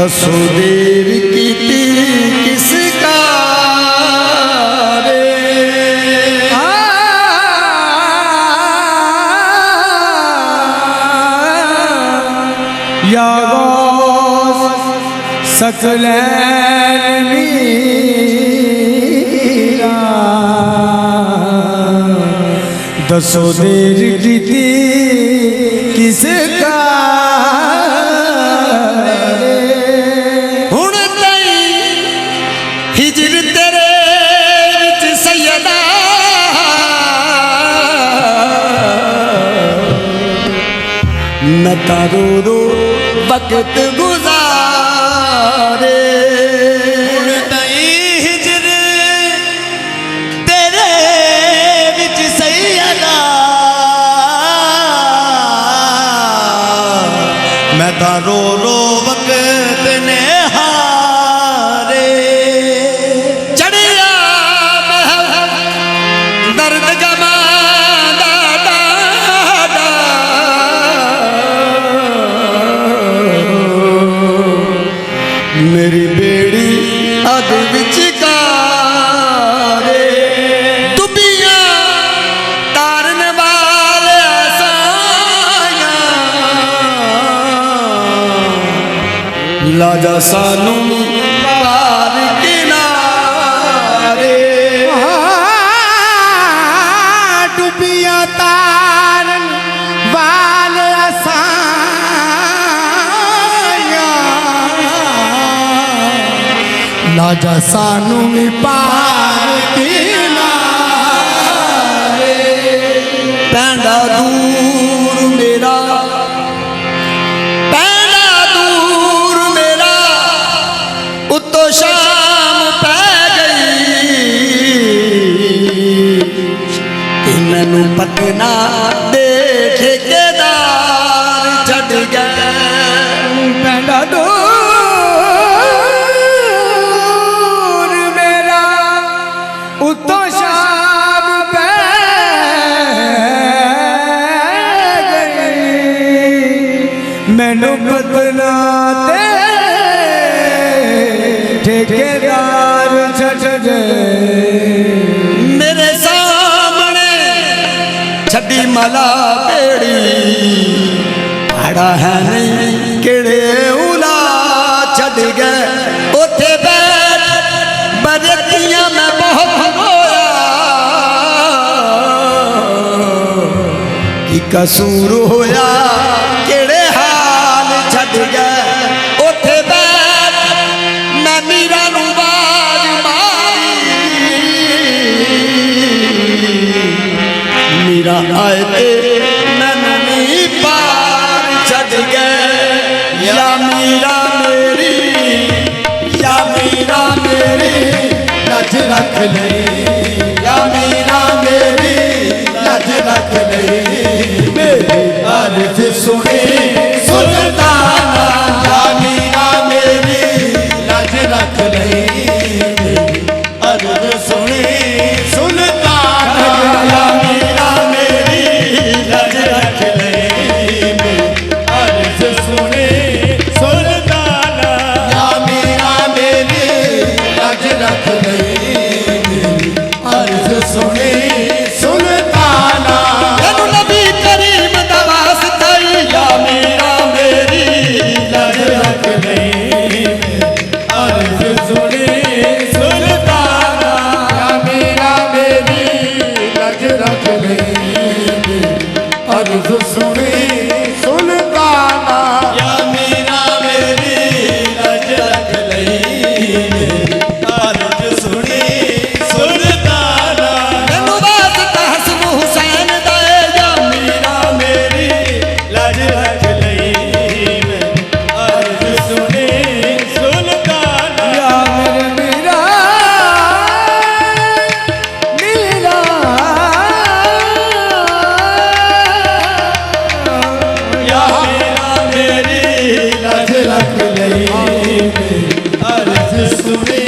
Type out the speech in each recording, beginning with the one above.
दसो देर कीती किसका रे या सकलैन मीरा दसो देर कीती किसका हुण तई हिजर तेरे विच सैयदा मैं तारो रो वक्त गुजारे हुण तई हिजर तेरे विच सैयदा मैं तारो रो वक्त ने हारे चढ़िया दर्द गमा मेरी बेड़ी अद विचकारे दुबियां तारन वाले साया लाजा सानू पार किनारे डुबिया तारन वाले साया लाजा सानू भी पार किनारे पैंडा दूर मेरा पैंडा दूर मेरा उत्तो शाम पै गई कि मैनू पतना दे ठेकेदार छड़ गए पैंडा दूर मेरा उत्तो शाम पै मैनू पतना दे ठेकेदार छड़ गए मेरे सामने छड़ी मला पेड़ी आड़ा है नहीं केड़े उला छड़ गए उथे बैठ बरतियां मैं बहुत रोया कि कसूर होया केड़े हाल छड़ गए उथे बैठ मैं मीरा नू बाज मारी मीरा आए ते मैनू नहीं पार छड़ गए या मीरा मेरी लज रख ले या मीरा मेरी लज रख ले मेरी अर्ज सुनी सुल्ताना या मीरा मेरी लज रख ले अर्ज सुनी सुल्ताना या मीरा मेरी लज रख ले अर्ज सुनी सुल्ताना या मीरा मेरी लज रख ले अर्ज सुनी सुल्ताना नबी करीम दा वास्ता या मीरा मेरी लज रख ले अर्ज सुनी सुल्ताना या मीरा मेरी लज रख ले अर्ज सुनी सुल्ताना या मीरा मेरी लज रख ले अर्ज सुनी सुल्ताना मैनू वास्ता हसन हुसैन दा या मीरा मेरी लज रख ले अर्ज सुनी सुल्ताना या मेरे मीरा या मीरा मेरी लज रख ले अर्ज सुनी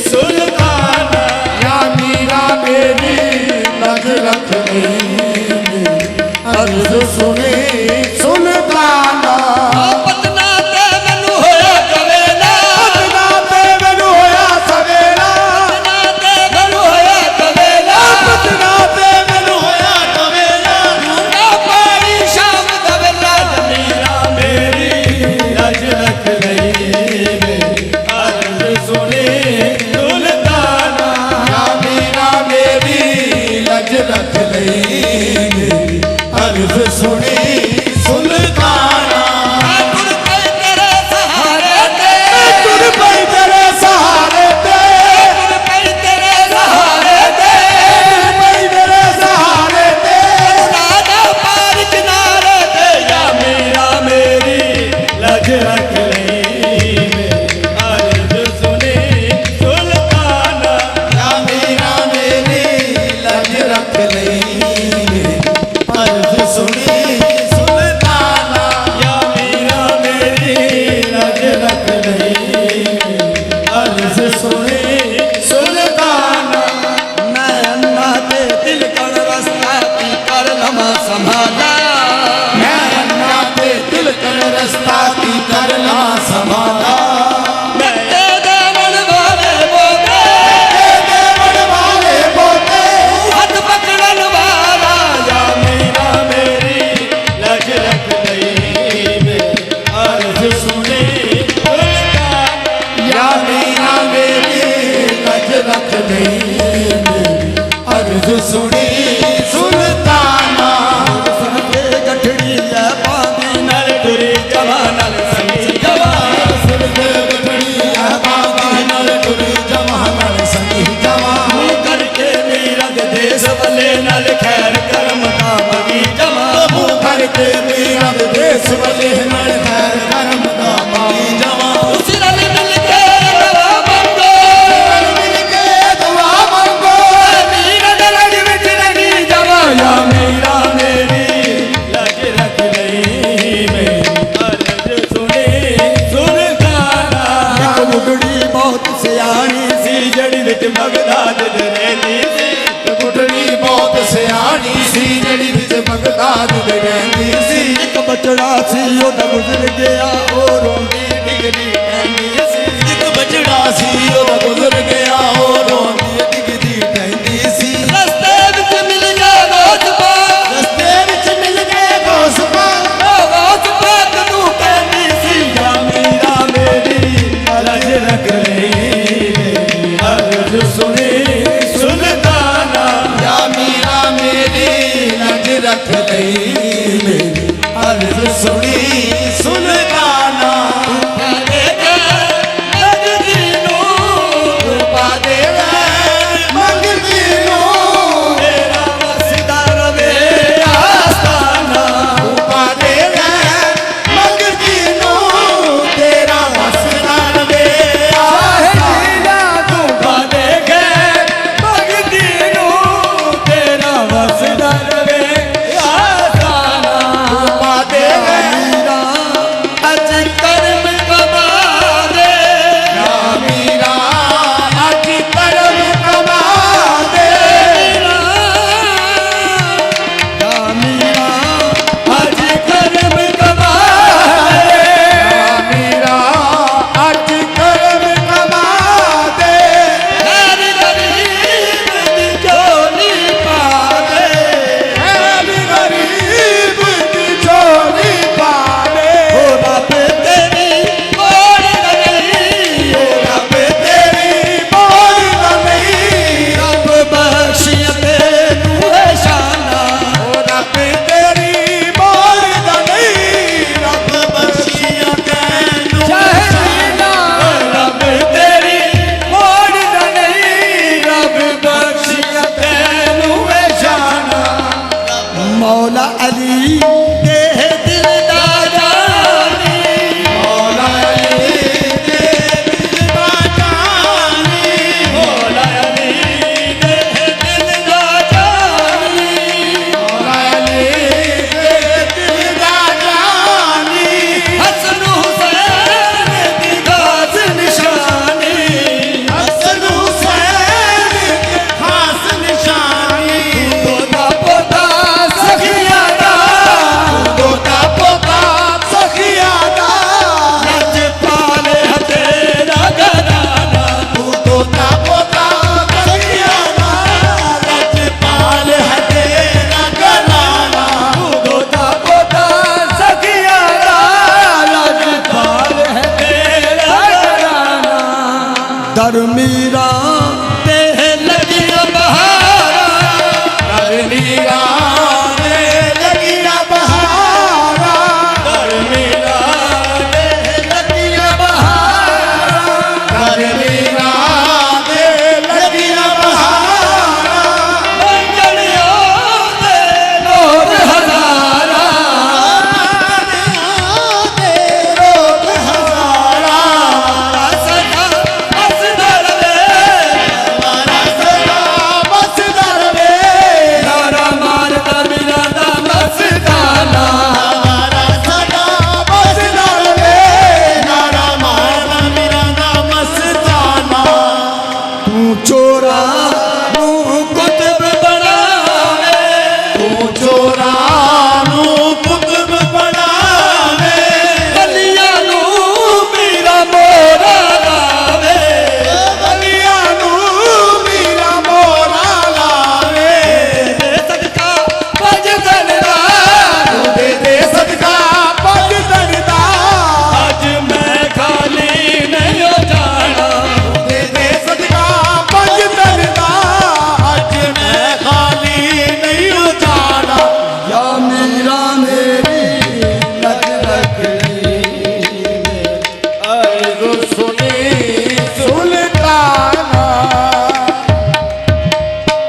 सुल्ताना या मीरा मेरी लज रख ले अर्ज सुनी सुल्ताना पतना ते मैनू होया कवे ਲਈ ਮੇਰੀ ਅਰਜ਼ ਸੁਣੀ ਸੁਲਤਾਨਾ ਤੁਰ ਪਈ ਤੇਰੇ ਸਹਾਰੇ ਤੇ ਤੁਰ ਪਈ ਤੇਰੇ ਸਹਾਰੇ ਤੇ ਤੁਰ ਪਈ ਤੇਰੇ ਸਹਾਰੇ ਤੇ ਤੁਰ ਪਈ ਤੇਰੇ ਸਹਾਰੇ ਤੇ ਨਾ ਨਾ ਪਾਰ ਕਿਨਾਰੇ ਤੇ ਯਾ ਮੀਰਾ ਮੇਰੀ ਲਜ ਰੱਖ ਲਈ ਮੇਰੀ ਅਰਜ਼ ਸੁਣੀ ਸੁਲਤਾਨਾ ਯਾ ਮੀਰਾ ਮੇਰੀ ਲੱਜ ਰੱਖ ਲਈ ਮੇਰੀ ਅਰਜ਼ ਸੁਣੀ ਸੁਲਤਾਨਾ ਯਾ ਮੀਰਾ ਮੇਰੀ ਲਜ ਰੱਖ ਲਈ ਅਰਜ਼ ਸੁਣੀ ਸੁਲਤਾਨਾ ਮੈਂ ਅੰਨਾ ਤੇ ਦਿਲ ਕਣ ਰਸਤਾ ਕੀ ਕਰ ਲਵਾਂ ਸੰਭਾਲਾ ਮੈਂ ਅੰਨਾ ਤੇ ਦਿਲ ਕਰ ਰਸਤਾ ਕੀ ਕਰਨਾ ਸੰਭਾਲਾ ਮੈਂ ਦੇ ਮਨ ਵਾਲੇ ਬੋਲੇ ਦੇਵਨ ਵਾਲੇ ਬੋਤੇ ਹੱਥ ਪਕੜਨ ਵਾਲਾ ਯਾ ਮੀਰਾ ਮੇਰੀ ਲਜ ਰੱਖ ਲਈ ਮੇਰੀ ਅਰਜ਼ ਸੁਣੀ ਸੁਲਤਾਨਾ ਯਾ ਮੀਰਾ ਮੇਰੀ ਲੱਜ ਰੱਖ ਲਈ ਮੇਰੀ ਅਰਜ਼ ਸੁਣੀ ਸੁਲਤਾਨਾ ਸੁਣ ਕੇ ਗਠੜੀ ਲੈ ਪਾਂਦੀ ਨਾਲ ਟੁਰੀ ਜਮਾ ਨਾਲ ਸੰਗੀ ਜਮਾ ਸੁਣ ਕੇ ਗਠੜੀ ਆ ਬਾਗੀ ਨਾਲ ਟੁਰੀ ਜਮਾ ਨਾਲ ਸੰਗੀ ਜਮਾ ਮੂੰਹ ਕਰਕੇ ਮੀਰਾ ਦੇ ਦੇਸ ਵੱਲੇ ਨਾਲ ਖੈਰ ਕਰਮ ਦਾ ਮਗੀ ਜਮਾ ਮੂੰਹ ਕਰਕੇ ਮੀਰਾ ਦੇ ਦੇਸ ਵੱਲੇ ਨਾਲ ਖੈਰ ਕਰਮ ਦਾ ਮਾਗੀ ਜਮਾ ਉਸ ਰਲ ਮਿਲ ਕੇ ਦਵਾ ਮੰਗੋ ਮਿਲ ਕੇ ਦੁਆ ਮੰਗੋ ਮੀਰਾ ਦੇ ਲੜ ਵਿੱਚ ਨਹੀਂ ਜਮਾ ਯਾ ਮੀਰਾ ਮੇਰੀ ਲਜ ਰੱਖ ਲਈ ਮੇਰੀ ਅਰਜ਼ ਸੁਣੀ ਸੁਲਤਾਨਾ ਇੱਕ ਮੁਗੜੀ ਬਹੁਤ ਸਿਆਣੀ ਸੀ ਜੜੀ ਵਿੱਚ ਬਗਦਾਦ ਦੇ ਰਹਿੰਦੀ ਸੀ ਗੁੱਡੜੀ ਬਹੁਤ ਸਿਆਣੀ ਸੀ ਜਿਹੜੀ ਵਿੱਚ ਬਗਦਾਦ ਦੇ ਰਹਿੰਦੀ ਸੀ ਇੱਕ ਬਚੜਾ ਸੀ ਉਹਦਾ ਗੁਜ਼ਰ ਗਿਆ ਉਹ ਰੋਂਦੀ ਡਿੱਗਦੀ ਕਹਿੰਦੀ ਸੀ ਇੱਕ ਬਚੜਾ ਸੀ ਉਹਦਾ ਗੁਜ਼ਰ ਗਿਆ ਉਹ ਰੋਂਦੀ ਡਿੱਗਦੀ ਰਹਿੰਦੀ ਸੀ ਰਸਤੇ ਵਿੱਚ ਮਿਲ ਗਿਆ ਦੋਸਤਾ ਰਸਤੇ ਵਿੱਚ ਮਿਲ ਗਏ ਦੋਸਤਾਂ ਪਾਕ ਨੂੰ ਕਹਿੰਦੀ ਸੀ ਯਾ ਮੀਰਾ ਮੇਰੀ ਲਜ ਰੱਖ ਲਈ ਮੇਰੀ ਅਰਜ਼ ਸੁਣੀ ਸੁਲਤਾਨਾ ਯਾ ਮੀਰਾ ਮੇਰੀ ਲੱਜ ਰੱਖ ਲਈ ਮੇਰੀ ਅਰਜ਼ ਸੁਣੀ